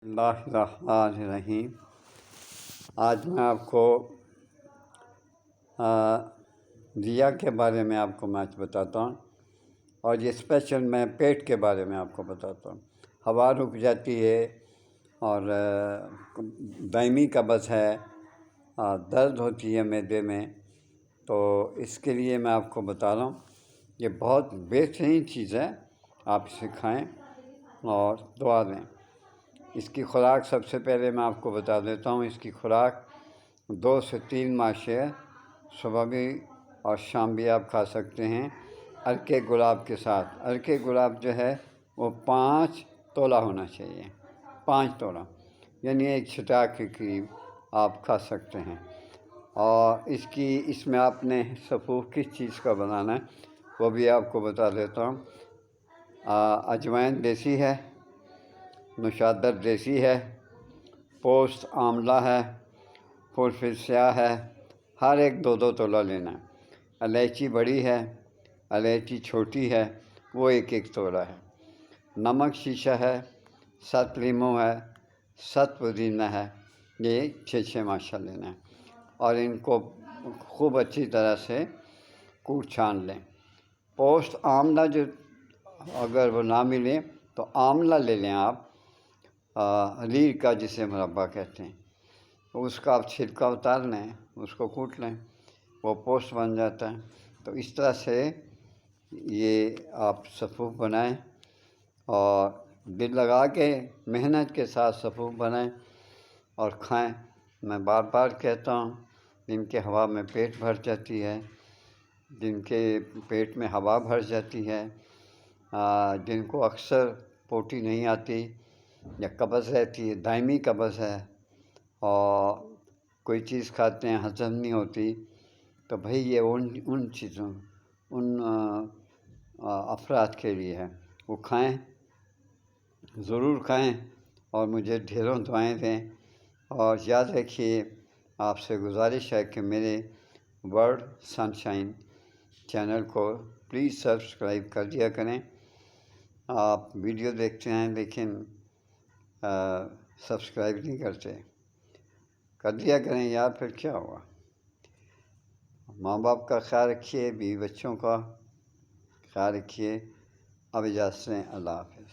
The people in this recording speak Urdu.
اللہ الرحمن الرحیم۔ آج میں آپ کو دیا کے بارے میں آپ کو آج بتاتا ہوں، اور یہ اسپیشل میں پیٹ کے بارے میں آپ کو بتاتا ہوں۔ ہوا رک جاتی ہے اور دائمی قبض ہے، درد ہوتی ہے معدے میں، تو اس کے لیے میں آپ کو بتا رہا ہوں۔ یہ بہت بہترین چیز ہے، آپ اسے کھائیں اور دعا دیں۔ اس کی خوراک سب سے پہلے میں آپ کو بتا دیتا ہوں۔ اس کی خوراک 2 سے 3 ماشے صبح بھی اور شام بھی آپ کھا سکتے ہیں، عرق گلاب کے ساتھ۔ عرق گلاب جو ہے وہ 5 تولہ ہونا چاہیے، 5 تولہ، یعنی 1 چھٹا کے قریب آپ کھا سکتے ہیں۔ اور اس میں آپ نے سفوف کس چیز کا بنانا ہے وہ بھی آپ کو بتا دیتا ہوں۔ اجوائن دیسی ہے، نشادر دیسی ہے، پوست آملہ ہے، فلفل سیاہ ہے، ہر ایک 2 تولہ لینا ہے۔ الائچی بڑی ہے، الائچی چھوٹی ہے، وہ 1 تولہ ہے۔ نمک شیشہ ہے، 7 لیموں ہے، 7 پودینہ ہے، یہ 6 ماشا لینا ہے، اور ان کو خوب اچھی طرح سے کوٹ چھان لیں۔ پوست آملہ جو اگر وہ نہ ملے تو آملہ لے لیں آپ، لیر کا جسے مربع کہتے ہیں، اس کا آپ چھلکا اتار لیں، اس کو کوٹ لیں، وہ پوست بن جاتا ہے۔ تو اس طرح سے یہ آپ سفوف بنائیں اور دل لگا کے محنت کے ساتھ سفوف بنائیں اور کھائیں۔ میں بار بار کہتا ہوں، جن کے ہوا میں پیٹ بھر جاتی ہے، جن کے پیٹ میں ہوا بھر جاتی ہے، جن کو اکثر پوٹی نہیں آتی یا قبض رہتی ہے، دائمی قبض ہے، اور کوئی چیز کھاتے ہیں ہضم نہیں ہوتی، تو بھئی یہ ان چیزوں افراد کے لیے ہے۔ وہ کھائیں، ضرور کھائیں، اور مجھے ڈھیروں دعائیں دیں۔ اور یاد رکھیے، آپ سے گزارش ہے کہ میرے ورڈ سن شائن چینل کو پلیز سبسکرائب کر دیا کریں۔ آپ ویڈیو دیکھتے ہیں لیکن سبسکرائب نہیں کرتے، کر دیا کریں یار، پھر کیا ہوا۔ ماں باپ کا خیال رکھیے، بیوی بچوں کا خیال رکھیے۔ اب اجازت لیں، اللہ حافظ۔